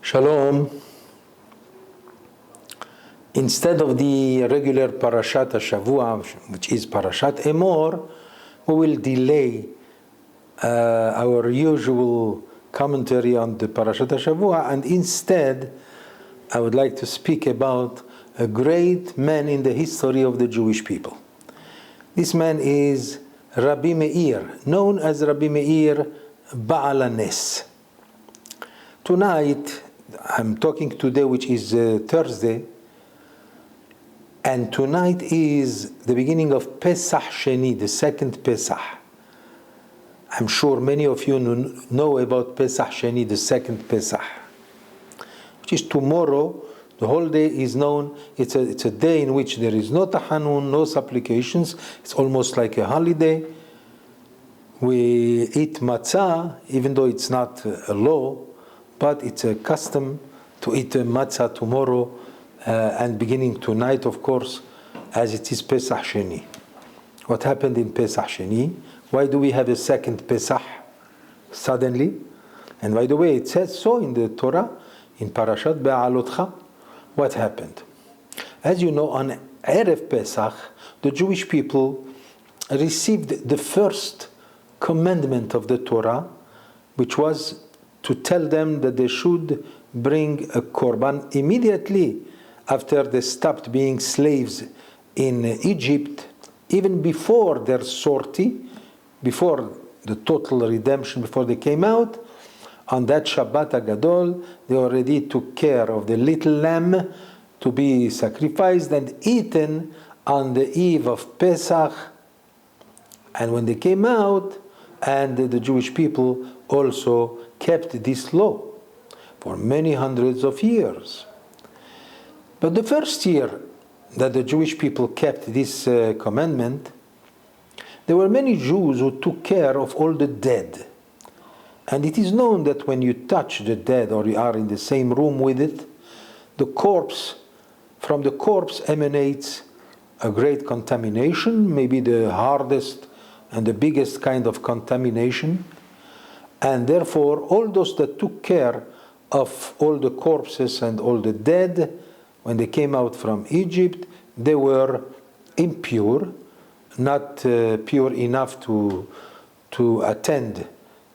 Shalom. Instead of the regular Parashat HaShavua, which is Parashat Emor, we will delay our usual commentary on the Parashat HaShavua, and instead I would like to speak about a great man in the history of the Jewish people. This man is Rabbi Meir, known as Rabbi Meir Baal HaNes. Tonight, I'm talking today, which is Thursday, and tonight is the beginning of Pessah Sheni, the second Pessah. I'm sure many of you know about Pessah Sheni, the second Pessah, which is tomorrow. The whole day is known. It's a day in which there is no tahanun, no supplications. It's almost like a holiday. We eat matzah, even though it's not a law, but it's a custom to eat matzah tomorrow and beginning tonight, of course, as it is Pesach Sheni. What happened in Pesach Sheni? Why do we have a second Pesach suddenly? And by the way, it says so in the Torah, in Parashat Be'alotcha. What happened? As you know, on Erev Pesach, the Jewish people received the first commandment of the Torah, which was to tell them that they should bring a korban immediately after they stopped being slaves in Egypt, even before their sortie, before the total redemption, before they came out. On that Shabbat HaGadol, they already took care of the little lamb to be sacrificed and eaten on the eve of Pesach. And when they came out, and the Jewish people also kept this law for many hundreds of years. But the first year that the Jewish people kept this commandment, there were many Jews who took care of all the dead. And it is known that when you touch the dead or you are in the same room with it, from the corpse emanates a great contamination, maybe the hardest and the biggest kind of contamination. And therefore, all those that took care of all the corpses and all the dead, when they came out from Egypt, they were impure, not pure enough to attend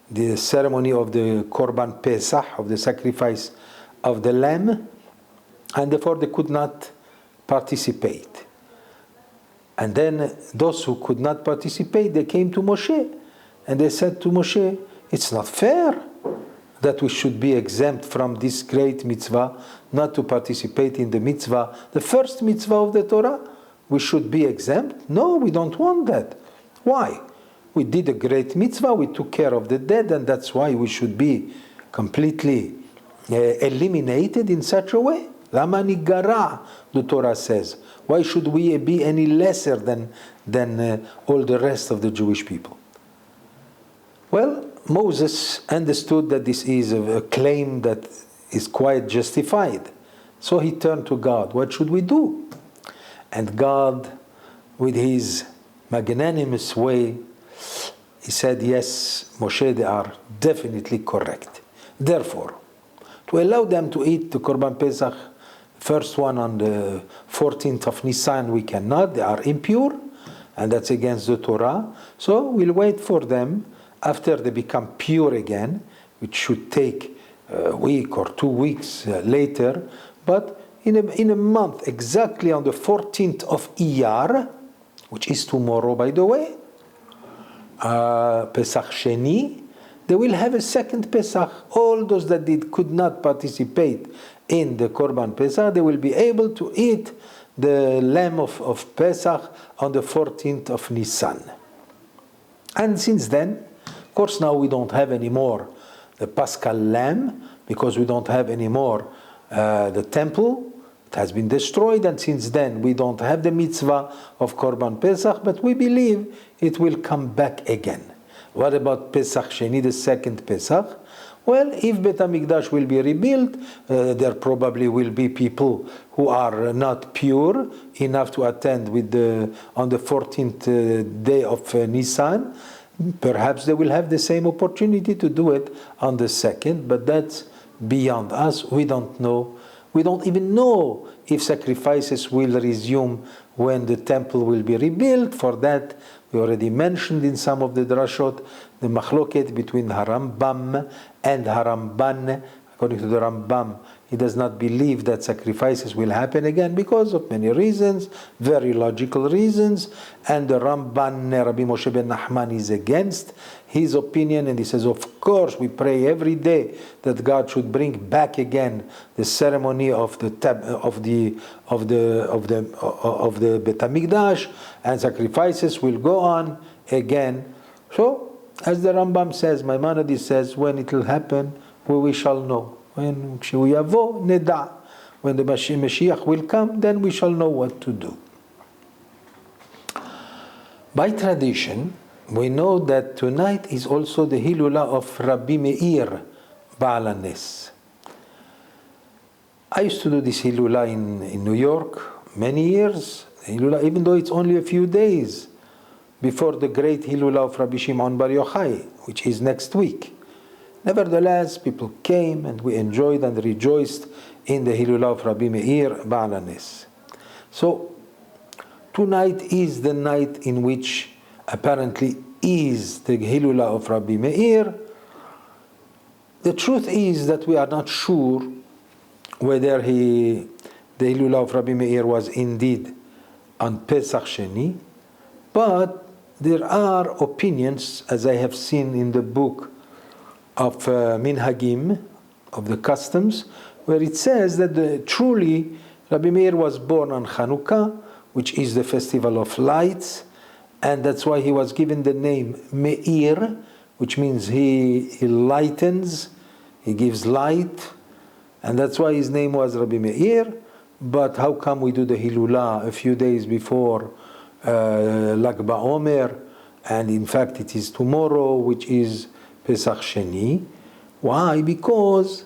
the ceremony of the Korban Pesach, of the sacrifice of the lamb, and therefore they could not participate. And then those who could not participate, they came to Moshe, and they said to Moshe, it's not fair that we should be exempt from this great mitzvah, not to participate in the mitzvah, the first mitzvah of the Torah. We should be exempt? No, we don't want that. Why? We did a great mitzvah, we took care of the dead, and that's why we should be completely eliminated in such a way. Lama nigara, the Torah says. Why should we be any lesser than all the rest of the Jewish people? Well, Moses understood that this is a claim that is quite justified. So he turned to God. What should we do? And God, with his magnanimous way, he said, yes, Moshe, they are definitely correct. Therefore, to allow them to eat the Korban Pesach, first one on the 14th of Nisan, we cannot. They are impure, and that's against the Torah. So we'll wait for them after they become pure again, which should take a week or 2 weeks later. But in a month, exactly on the 14th of Iyar, which is tomorrow, by the way, Pesach Sheni, they will have a second Pesach. All those that could not participate in the Korban Pesach, they will be able to eat the lamb of Pesach on the 14th of Nisan. And since then, of course, now we don't have anymore the Paschal lamb, because we don't have anymore the temple. It has been destroyed, and since then we don't have the mitzvah of Korban Pesach, but we believe it will come back again. What about Pesach Sheni, the second Pesach? Well, if Bet HaMikdash will be rebuilt, there probably will be people who are not pure enough to attend on the 14th day of Nisan. Perhaps they will have the same opportunity to do it on the second, but that's beyond us. We don't know. We don't even know if sacrifices will resume when the temple will be rebuilt. For that, we already mentioned in some of the drashot the machloket between Harambam and Haramban. According to the Rambam, he does not believe that sacrifices will happen again because of many reasons, very logical reasons. And the Ramban, Rabbi Moshe ben Nachman, is against his opinion, and he says, of course, we pray every day that God should bring back again the ceremony of the Bet Hamikdash, and sacrifices will go on again. So, as the Rambam says, Maimonides says, when it will happen, we shall know. When Yavo Neda, when the Mashiach will come, then we shall know what to do. By tradition, we know that tonight is also the Hilula of Rabbi Meir Baal HaNes. I used to do this Hilula in New York many years, Hilula, even though it's only a few days before the great Hilula of Rabbi Shimon Bar Yochai, which is next week. Nevertheless, people came and we enjoyed and rejoiced in the Hilula of Rabbi Meir Baal HaNes. So, tonight is the night in which apparently is the Hilula of Rabbi Meir. The truth is that we are not sure whether the Hilula of Rabbi Meir was indeed on Pesach Sheni, but there are opinions, as I have seen in the book of Minhagim, of the customs, where it says that truly Rabbi Meir was born on Chanukah, which is the festival of lights, and that's why he was given the name Meir, which means he lightens, he gives light, and that's why his name was Rabbi Meir. But how come we do the Hilula a few days before Lag BaOmer, and in fact it is tomorrow, which is Pesach Sheni? Why? Because,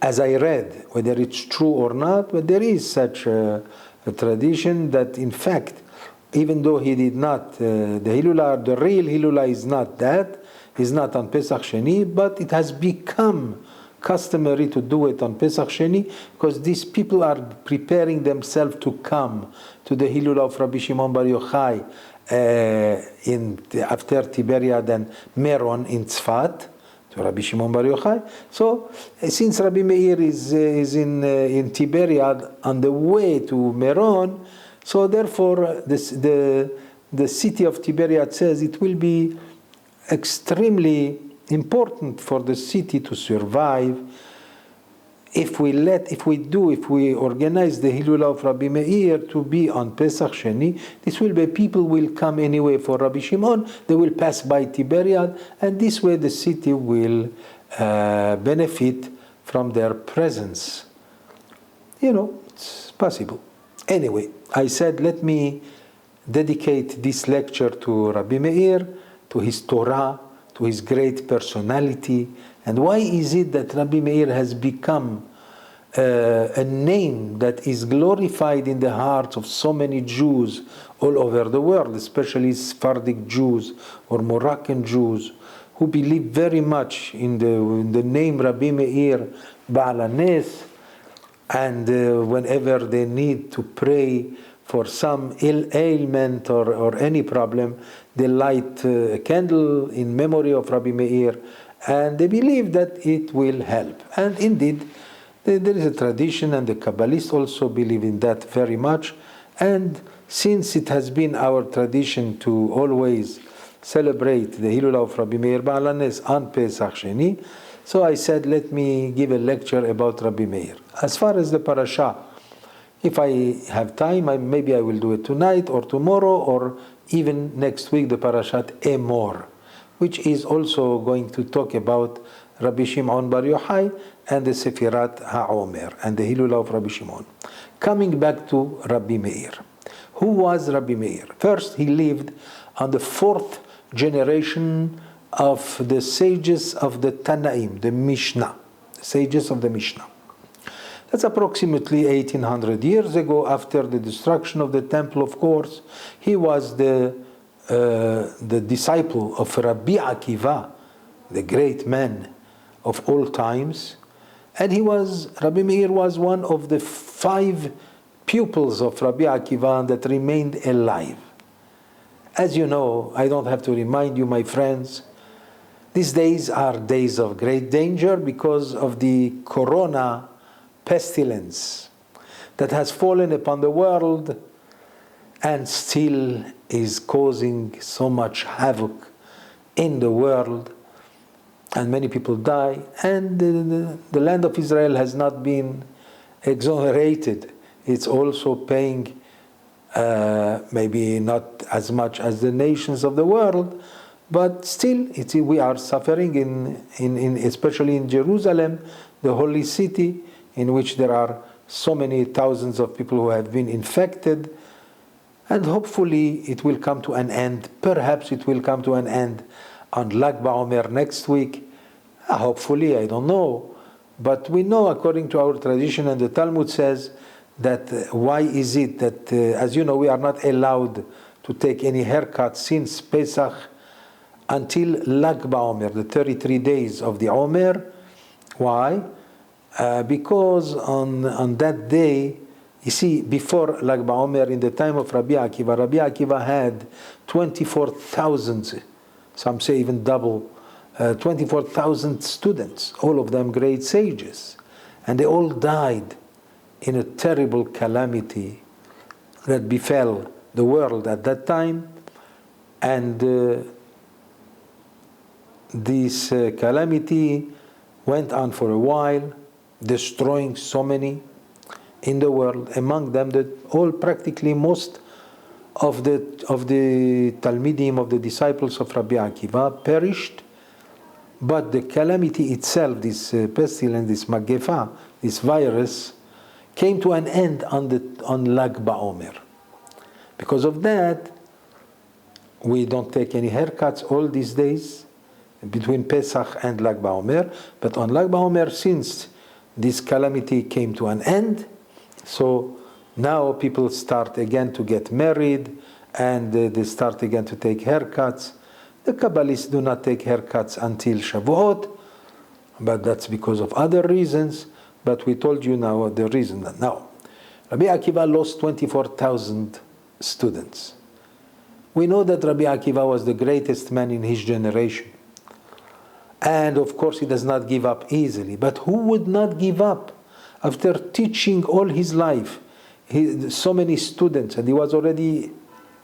as I read, whether it's true or not, but there is such a tradition that in fact, even though he did not, the Hilula, the real Hilula is not that, is not on Pesach Sheni, but it has become customary to do it on Pesach Sheni because these people are preparing themselves to come to the Hilula of Rabbi Shimon Bar Yochai after Tiberiad and Meron in Tzfat, to Rabbi Shimon Bar Yochai. So, since Rabbi Meir is in Tiberiad on the way to Meron, so therefore the city of Tiberiad says it will be extremely important for the city to survive if we organize the Hilula of Rabbi Meir to be on Pesach Sheni. This will be, people will come anyway for Rabbi Shimon, they will pass by Tiberiad, and this way the city will benefit from their presence. You know, it's possible. Anyway, I said, let me dedicate this lecture to Rabbi Meir, to his Torah, to his great personality. And why is it that Rabbi Meir has become a name that is glorified in the hearts of so many Jews all over the world, especially Sephardic Jews or Moroccan Jews, who believe very much in the name Rabbi Meir Baal HaNes, and whenever they need to pray for some ailment or any problem, they light a candle in memory of Rabbi Meir, and they believe that it will help. And indeed, there is a tradition, and the Kabbalists also believe in that very much. And since it has been our tradition to always celebrate the Hilula of Rabbi Meir Baal HaNes on Pesach Sheni, so I said, let me give a lecture about Rabbi Meir. As far as the parasha, if I have time, maybe I will do it tonight or tomorrow or even next week, the parashat Emor, which is also going to talk about Rabbi Shimon Bar Yochai and the Sefirat HaOmer and the Hilula of Rabbi Shimon. Coming back to Rabbi Meir. Who was Rabbi Meir? First, he lived on the 4th generation of the sages of the Tanaim, the Mishnah, the sages of the Mishnah. That's approximately 1800 years ago, after the destruction of the temple, of course. He was the disciple of Rabbi Akiva, the great man of all times. And Rabbi Meir was one of the 5 pupils of Rabbi Akiva that remained alive. As you know, I don't have to remind you, my friends, these days are days of great danger because of the corona pestilence that has fallen upon the world and still is causing so much havoc in the world, and many people die, and the land of Israel has not been exonerated. It's also paying maybe not as much as the nations of the world, but still we are suffering in especially in Jerusalem, the holy city, in which there are so many thousands of people who have been infected. And hopefully it will come to an end. Perhaps it will come to an end on Lag BaOmer next week. Hopefully, I don't know. But we know, according to our tradition, and the Talmud says that why is it that, as you know, we are not allowed to take any haircut since Pessah until Lag BaOmer, the 33 days of the Omer. Why? Because on that day, you see, before Lag BaOmer, in the time of Rabbi Akiva had 24,000, some say even double, 24,000 students, all of them great sages. And they all died in a terrible calamity that befell the world at that time. And this calamity went on for a while, destroying so many in the world. Among them, practically most of the Talmidim, of the disciples of Rabbi Akiva, perished. But the calamity itself, this pestilence, this magefa, this virus, came to an end on Lag BaOmer. Because of that, we don't take any haircuts all these days between Pesach and Lag BaOmer. But on Lag BaOmer, since this calamity came to an end, so now people start again to get married, and they start again to take haircuts. The Kabbalists do not take haircuts until Shavuot, but that's because of other reasons. But we told you now the reason. Now, Rabbi Akiva lost 24,000 students. We know that Rabbi Akiva was the greatest man in his generation. And of course he does not give up easily. But who would not give up after teaching all his life? So many students, and he was already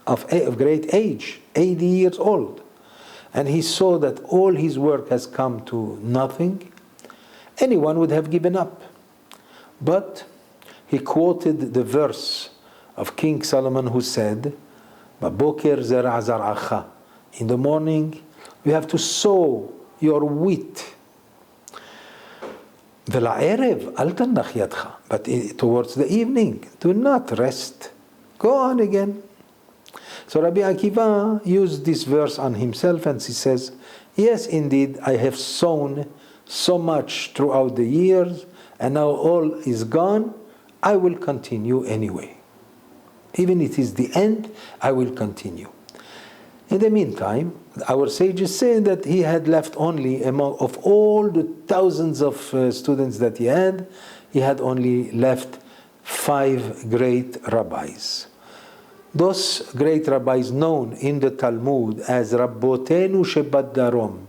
of great age, 80 years old. And he saw that all his work has come to nothing. Anyone would have given up. But he quoted the verse of King Solomon, who said, "Baboker zera zar'acha." In the morning, you have to sow your wheat. "Vela'erev al tanach yadcha." But towards the evening, do not rest. Go on again. So Rabbi Akiva used this verse on himself, and he says, yes, indeed, I have sown so much throughout the years, and now all is gone. I will continue anyway. Even if it is the end, I will continue. In the meantime, our sages say that he had left only, of all the thousands of students that he had only left 5 great rabbis. Those great rabbis known in the Talmud as Rabbotenu Shebat Darom,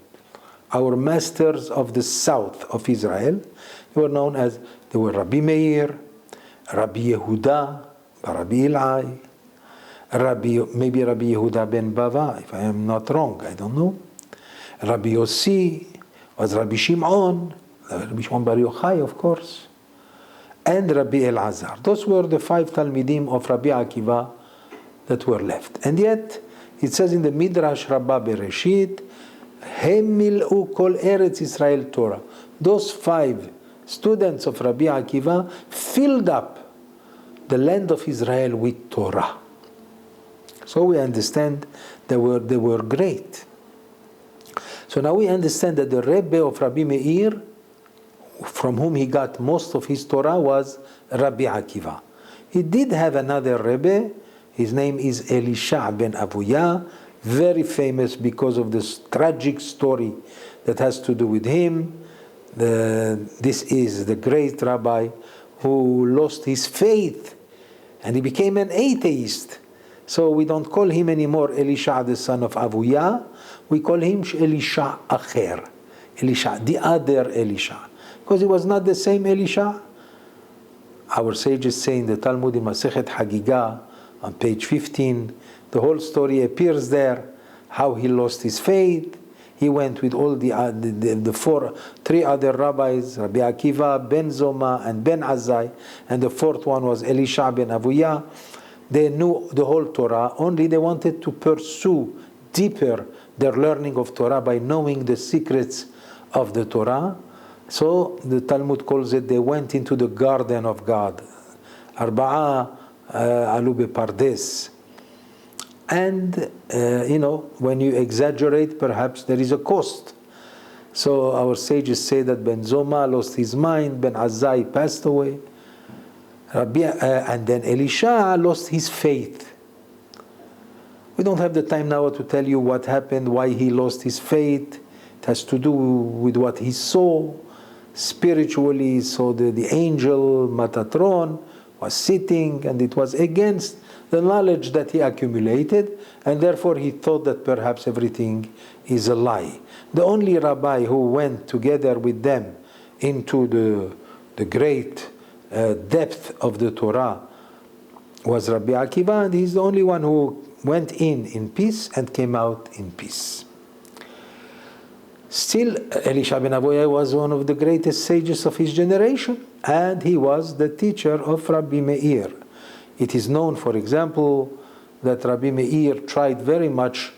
our masters of the south of Israel, they were Rabbi Meir, Rabbi Yehuda, Rabbi Ilai, maybe Rabbi Yehuda ben Bava, if I am not wrong, I don't know. Rabbi Yossi was Rabbi Shimon Bar Yochai, of course, and Rabbi Elazar. Those were the 5 Talmidim of Rabbi Akiva that were left. And yet, it says in the Midrash Rabbah Bereshit, Hem mil'u kol Eretz Israel Torah. Those 5 students of Rabbi Akiva filled up the land of Israel with Torah. So we understand they were great. So now we understand that the Rebbe of Rabbi Meir, from whom he got most of his Torah, was Rabbi Akiva. He did have another Rebbe. His name is Elisha ben Avuya, very famous because of this tragic story that has to do with him. This is the great rabbi who lost his faith and he became an atheist. So we don't call him anymore Elisha, the son of Avuya. We call him Elisha Acher. Elisha, the other Elisha. Because he was not the same Elisha. Our sages say in the Talmud in Masechet Hagigah, on page 15, the whole story appears there, how he lost his faith. He went with all three other rabbis, Rabbi Akiva, Ben Zoma, and Ben Azai, and the fourth one was Elisha ben Avuya. They knew the whole Torah, only they wanted to pursue deeper their learning of Torah by knowing the secrets of the Torah. So the Talmud calls it, they went into the garden of God. Arba'a alu bepardes. And, when you exaggerate, perhaps there is a cost. So our sages say that Ben Zoma lost his mind, Ben Azai passed away, and then Elisha lost his faith. We don't have the time now to tell you what happened, why he lost his faith. It has to do with what he saw. Spiritually, so the angel Metatron was sitting, and it was against the knowledge that he accumulated, and therefore he thought that perhaps everything is a lie. The only rabbi who went together with them into the great depth of the Torah was Rabbi Akiva, and he's the only one who went in peace and came out in peace. Still, Elisha ben Avuya was one of the greatest sages of his generation, and he was the teacher of Rabbi Meir. It is known, for example, that Rabbi Meir tried very much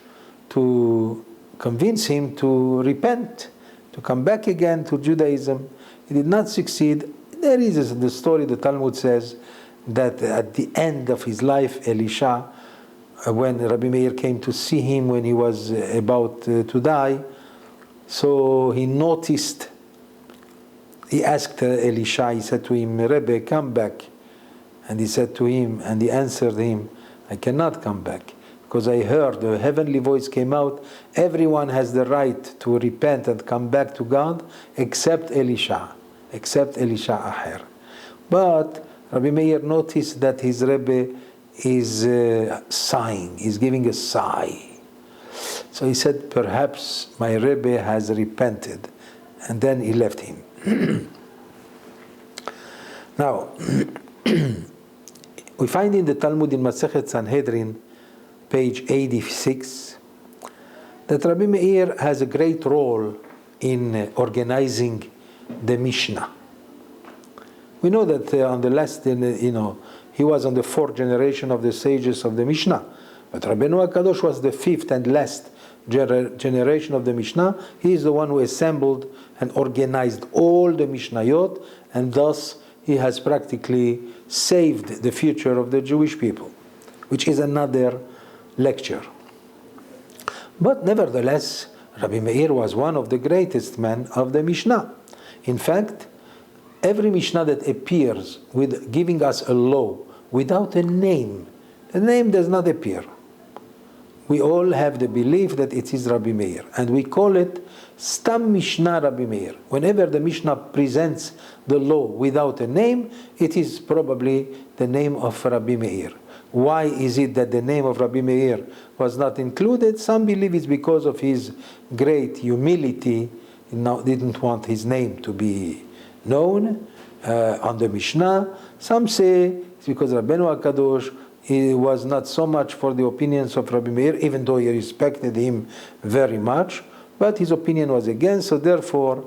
to convince him to repent, to come back again to Judaism. He did not succeed. There is the story, the Talmud says, that at the end of his life, Elisha, when Rabbi Meir came to see him when he was about to die, so he noticed, he asked Elisha, he said to him, Rebbe, come back. And he said to him, and he answered him, I cannot come back, because I heard the heavenly voice came out, everyone has the right to repent and come back to God, except Elisha Acher. But Rabbi Meir noticed that his Rebbe is sighing, he's giving a sigh. So he said, perhaps my Rebbe has repented. And then he left him. Now, we find in the Talmud in Masechet Sanhedrin, page 86, that Rabbi Meir has a great role in organizing the Mishnah. We know that on the last, he was on the fourth generation of the sages of the Mishnah. But Rabbeinu HaKadosh was the fifth and last generation of the Mishnah. He is the one who assembled and organized all the Mishnayot, and thus he has practically saved the future of the Jewish people, which is another lecture. But nevertheless, Rabbi Meir was one of the greatest men of the Mishnah. In fact, every Mishnah that appears with giving us a law without a name, the name does not appear. We all have the belief that it is Rabbi Meir, and we call it Stam Mishnah Rabbi Meir. Whenever the Mishnah presents the law without a name, it is probably the name of Rabbi Meir. Why is it that the name of Rabbi Meir was not included? Some believe it's because of his great humility. He didn't want his name to be known on the Mishnah. Some say it's because Rabbeinu HaKadosh, he was not so much for the opinions of Rabbi Meir, even though he respected him very much, but his opinion was against, so therefore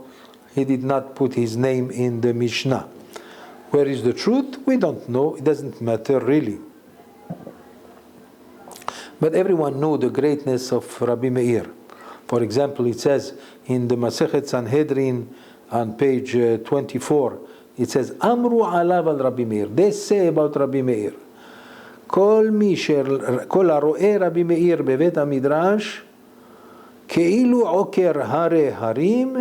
he did not put his name in the Mishnah. Where is the truth? We don't know. It doesn't matter really. But everyone knew the greatness of Rabbi Meir. For example, it says in the Masechet Sanhedrin on page 24, it says, Amru alav al Rabbi Meir. They say about Rabbi Meir, כל הרואה רבי מאיר בבית המדרש כאילו עוקר הרי הרים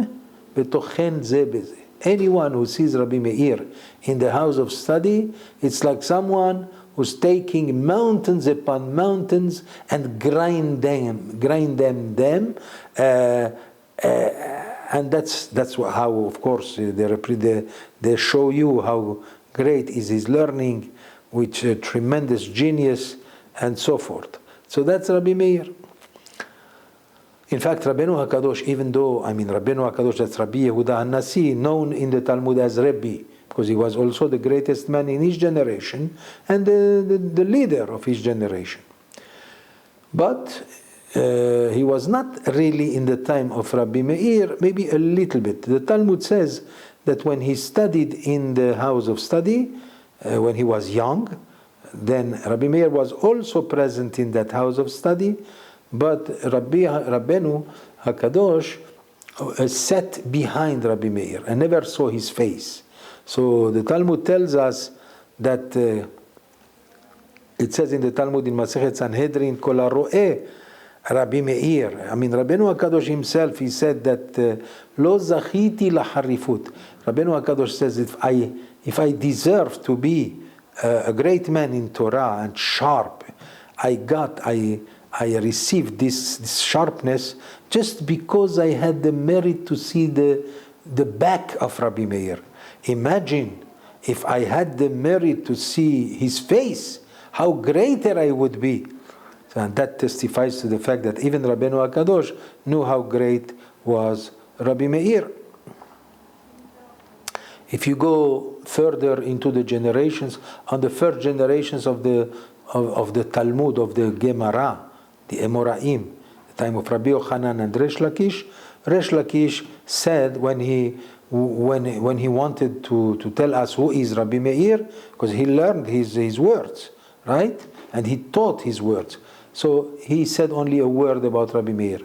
וטוחן זה בזה. Anyone who sees Rabbi Meir in the house of study, it's like someone who's taking mountains upon mountains and grind them And that's how, of course, they show you how great is his learning, with tremendous genius, and so forth. So that's Rabbi Meir. In fact, Rabbeinu HaKadosh, even though, Rabbeinu HaKadosh, that's Rabbi Yehuda HaNasi, known in the Talmud as Rebbe, because he was also the greatest man in his generation and the leader of his generation. But he was not really in the time of Rabbi Meir, maybe a little bit. The Talmud says that when he studied in the house of study, when he was young, then Rabbi Meir was also present in that house of study, but Rabbeinu HaKadosh sat behind Rabbi Meir and never saw his face. So the Talmud tells us that it says in the Talmud in Masechet Sanhedrin, Kol haro'eh Rabbi Meir. Rabbeinu HaKadosh himself, he said that Lo zachiti laharifut. Rabbeinu HaKadosh says, if I deserve to be a great man in Torah and sharp, I received this sharpness just because I had the merit to see the back of Rabbi Meir. Imagine if I had the merit to see his face, how greater I would be. And that testifies to the fact that even Rabbeinu HaKadosh knew how great was Rabbi Meir. If you go further into the generations, on the first generations of the Talmud, of the Gemara, the Emoraim, the time of Rabbi Yochanan and Resh Lakish said when he wanted to tell us who is Rabbi Meir, because he learned his words, right? And he taught his words. So he said only a word about Rabbi Meir,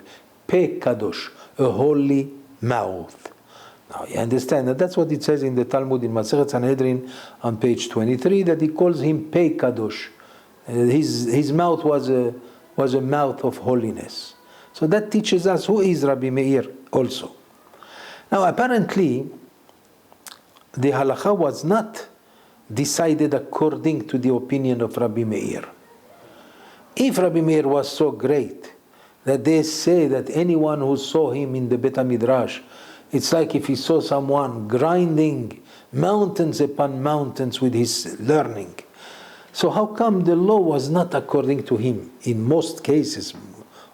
Pe Kadosh, a holy mouth. Now you understand that that's what it says in the Talmud in Masechet Sanhedrin on page 23, that he calls him Pe Kadosh. His mouth was a mouth of holiness. So that teaches us who is Rabbi Meir also. Now apparently the halakha was not decided according to the opinion of Rabbi Meir. If Rabbi Meir was so great that they say that anyone who saw him in the Bet HaMidrash, it's like if he saw someone grinding mountains upon mountains with his learning. So how come the law was not according to him? In most cases,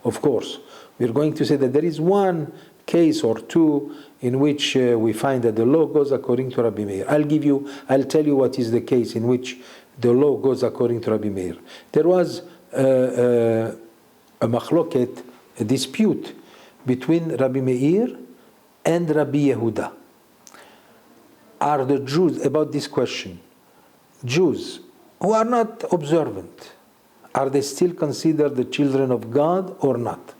of course. We're going to say that there is one case or two in which we find that the law goes according to Rabbi Meir. I'll tell you what is the case in which the law goes according to Rabbi Meir. There was a machloket, a dispute between Rabbi Meir and Rabbi Yehuda. Are the Jews, about this question, Jews who are not observant, are they still considered the children of God or not?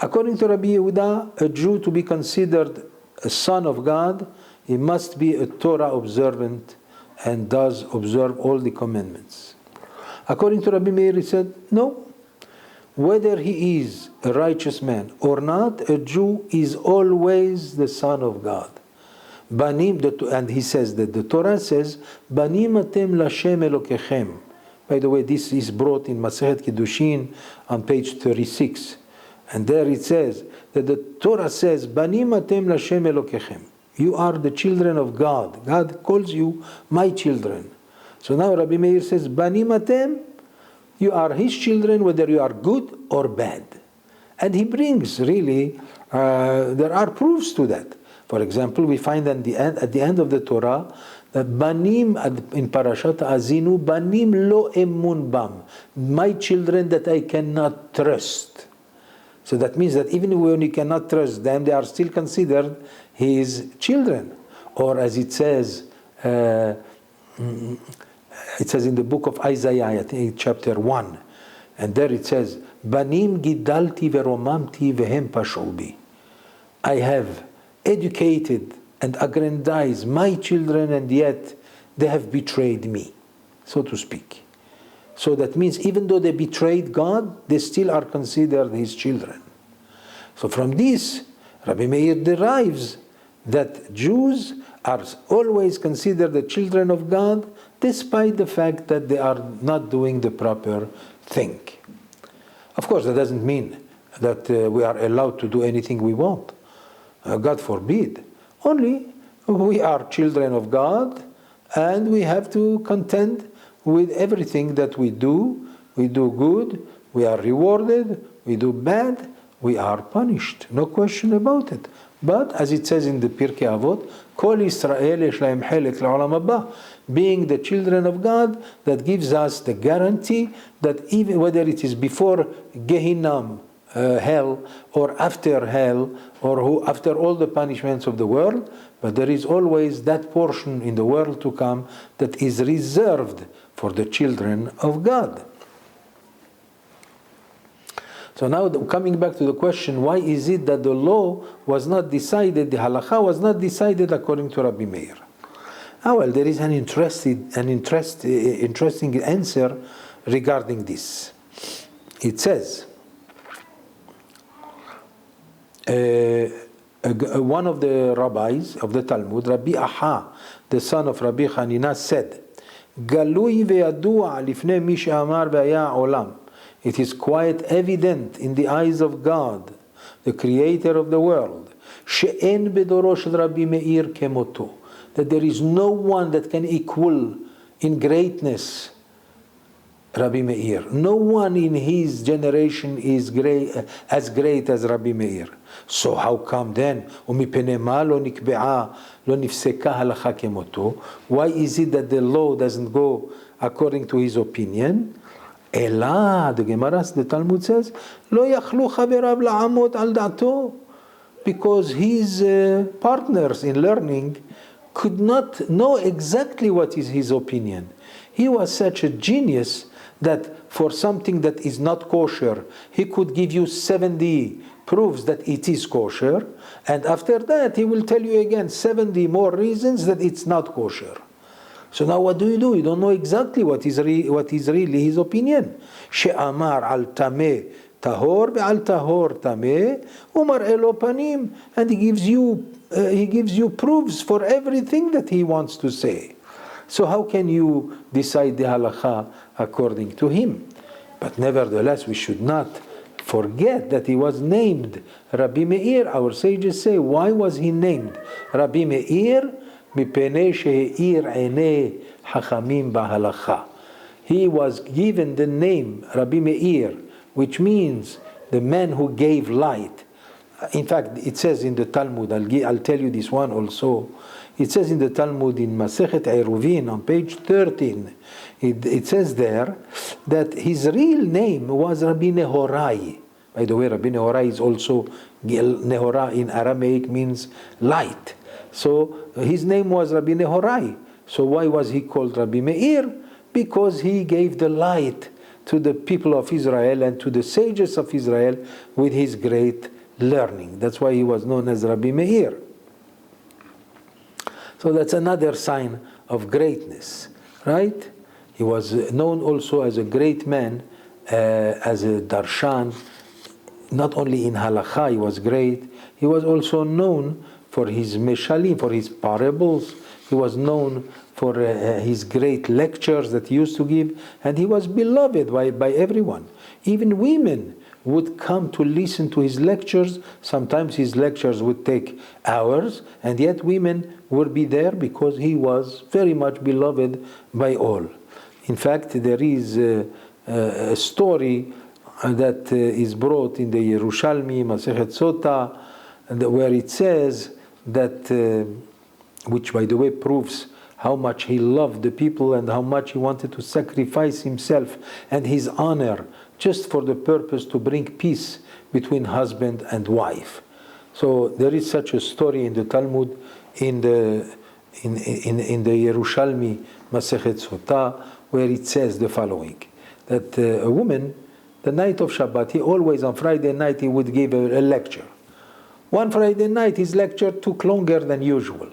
According to Rabbi Yehuda, a Jew to be considered a son of God, he must be a Torah observant and does observe all the commandments. According to Rabbi Meir, he said, no. Whether he is a righteous man or not, a Jew is always the son of God. And he says that the Torah says, Banim atem lashem elokechem. By the way, this is brought in Masechet Kiddushin on page 36. And there it says that the Torah says, Banim atem lashem elokechem. You are the children of God. God calls you my children. So now Rabbi Meir says, Banim atem, you are his children whether you are good or bad. And he brings really, there are proofs to that. For example, we find at the end of the Torah that Banim, in Parashat Azinu, Banim lo emun bam, my children that I cannot trust. So that means that even when you cannot trust them, they are still considered his children. Or as it says in the book of Isaiah, I think chapter 1, and there it says, Banim gidalti veromamti vehem pashubi. I have educated and aggrandized my children, and yet they have betrayed me, so to speak. So that means even though they betrayed God, they still are considered his children. So from this, Rabbi Meir derives that Jews are always considered the children of God, despite the fact that they are not doing the proper thing. Of course, that doesn't mean that we are allowed to do anything we want. God forbid. Only we are children of God, and we have to contend with everything that we do. We do good, we are rewarded. We do bad, we are punished. No question about it. But as it says in the Pirkei Avot, Kol Yisrael yesh lahem chelek le'olam haba, being the children of God, that gives us the guarantee that even whether it is before Gehinnom, hell, or after hell, or after all the punishments of the world, but there is always that portion in the world to come that is reserved for the children of God. So now coming back to the question, why is it that the law was not decided, the halakha was not decided according to Rabbi Meir? Well, there is an interesting answer regarding this. It says, one of the rabbis of the Talmud, Rabbi Aha, the son of Rabbi Hanina, said, "Galui ve'yadua lifnei mi she'amar ve'aya olam." It is quite evident in the eyes of God, the creator of the world, she'en bedoro shel Rabbi Meir kemoto, that there is no one that can equal in greatness Rabbi Meir. No one in his generation is as great as Rabbi Meir. So how come then? Why is it that the law doesn't go according to his opinion? Ela, the Gemara, the Talmud says, lo yachlu chaverav la'amot al da'ato, because his partners in learning could not know exactly what is his opinion. He was such a genius that for something that is not kosher, he could give you 70 proofs that it is kosher, and after that he will tell you again 70 more reasons that it's not kosher. So now what do? You don't know exactly what is really his opinion. She'amar al tameh tahor ve'al tahor tameh umar elo panim, and he gives you proofs for everything that he wants to say. So how can you decide the halakha according to him? But nevertheless, we should not forget that he was named Rabbi Meir. Our sages say, why was he named Rabbi Meir? He was given the name Rabbi Meir, which means the man who gave light. In fact, it says in the Talmud, I'll tell you this one also. It says in the Talmud in Masechet Eruvin on page 13, it says there that his real name was Rabbi Nehorai. By the way, Rabbi Nehorai is also, Nehora in Aramaic means light. So his name was Rabbi Nehorai. So why was he called Rabbi Meir? Because he gave the light to the people of Israel and to the sages of Israel with his great learning. That's why he was known as Rabbi Meir. So that's another sign of greatness, right? He was known also as a great man, as a darshan. Not only in halakha he was great, he was also known for his meshalim, for his parables. He was known for his great lectures that he used to give, and he was beloved by everyone. Even women would come to listen to his lectures. Sometimes his lectures would take hours, and yet women would be there because he was very much beloved by all. In fact, there is a story that is brought in the Yerushalmi, Masechet Sota, where it says that, which by the way proves how much he loved the people and how much he wanted to sacrifice himself and his honor just for the purpose to bring peace between husband and wife. So there is such a story in the Talmud, in the Yerushalmi Masechet Sota, where it says the following, that a woman, the night of Shabbat, he always on Friday night he would give a lecture. One Friday night his lecture took longer than usual.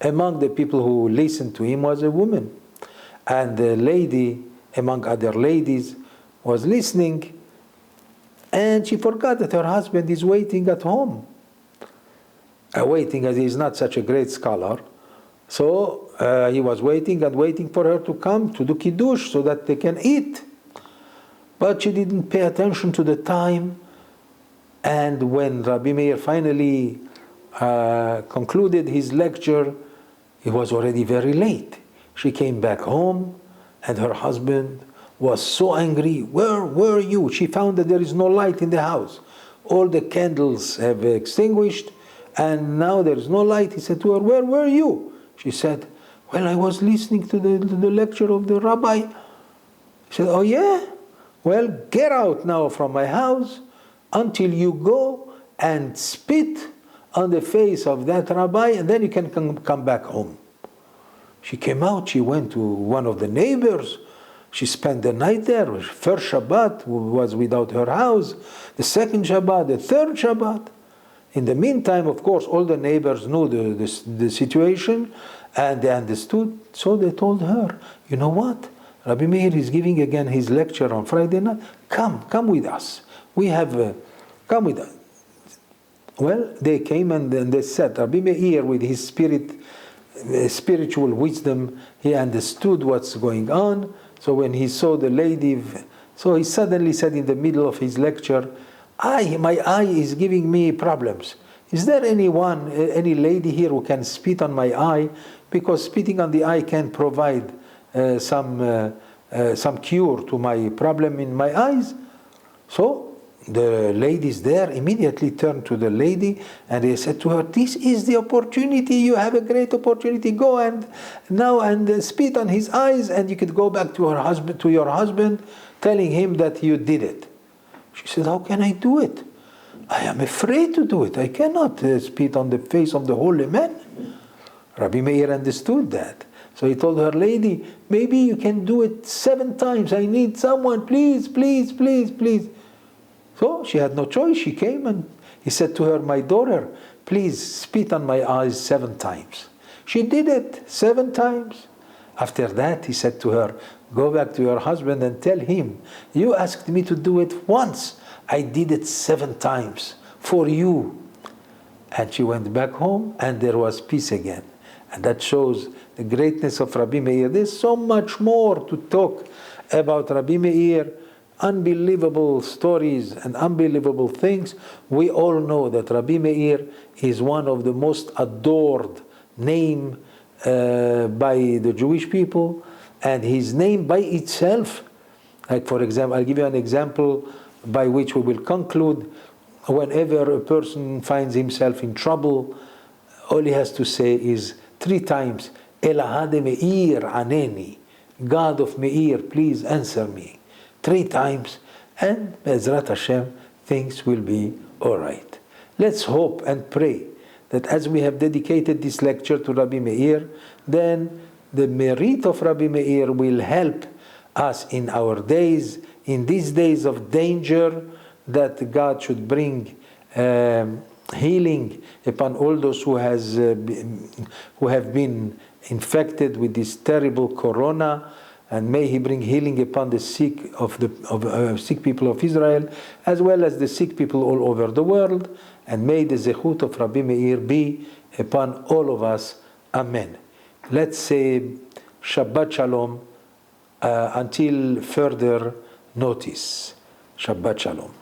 Among the people who listened to him was a woman. And the lady, among other ladies, was listening, and she forgot that her husband is waiting at home. Waiting, as he is not such a great scholar. So he was waiting and waiting for her to come to do kiddush so that they can eat. But she didn't pay attention to the time. And when Rabbi Meir finally concluded his lecture, it was already very late. She came back home, and her husband was so angry. Where were you? She found that there is no light in the house. All the candles have extinguished, and now there is no light. He said to her, where were you? She said, well, I was listening to the lecture of the rabbi. He said, oh yeah? Well, get out now from my house until you go and spit on the face of that rabbi, and then you can come back home. She came out, she went to one of the neighbors, she spent the night there. First Shabbat was without her house, the second Shabbat, the third Shabbat. In the meantime, of course, all the neighbors knew the situation, and they understood, so they told her, you know what? Rabbi Meir is giving again his lecture on Friday night. Come with us. We have, come with us. Well, they came and they said, Rabbi Meir, with his spiritual wisdom, he understood what's going on. So when he saw the lady, so he suddenly said in the middle of his lecture, my eye is giving me problems. Is there any lady here who can spit on my eye? Because spitting on the eye can provide some cure to my problem in my eyes. So the ladies there immediately turned to the lady and they said to her, this is the opportunity, you have a great opportunity, go and spit on his eyes, and you could go back to your husband, telling him that you did it. She said, how can I do it? I am afraid to do it. I cannot spit on the face of the holy man. Rabbi Meir understood that. So he told her, lady, maybe you can do it 7 times. I need someone, please, please, please, please. So she had no choice. She came and he said to her, my daughter, please spit on my eyes 7 times. She did it 7 times. After that, he said to her, go back to your husband and tell him, you asked me to do it once. I did it 7 times for you. And she went back home and there was peace again. And that shows the greatness of Rabbi Meir. There's so much more to talk about Rabbi Meir. Unbelievable stories and unbelievable things. We all know that Rabbi Meir is one of the most adored name by the Jewish people, and his name by itself, like for example, I'll give you an example by which we will conclude. Whenever a person finds himself in trouble, all he has to say is 3 times, Elahade Meir Aneni, God of Meir, please answer me. 3 times, and Be'ezrat Hashem, things will be all right. Let's hope and pray that as we have dedicated this lecture to Rabbi Meir, then the merit of Rabbi Meir will help us in our days, in these days of danger, that God should bring healing upon all those who have been infected with this terrible corona. And may He bring healing upon the sick sick people of Israel, as well as the sick people all over the world. And may the zechut of Rabbi Meir be upon all of us. Amen. Let's say Shabbat Shalom until further notice. Shabbat Shalom.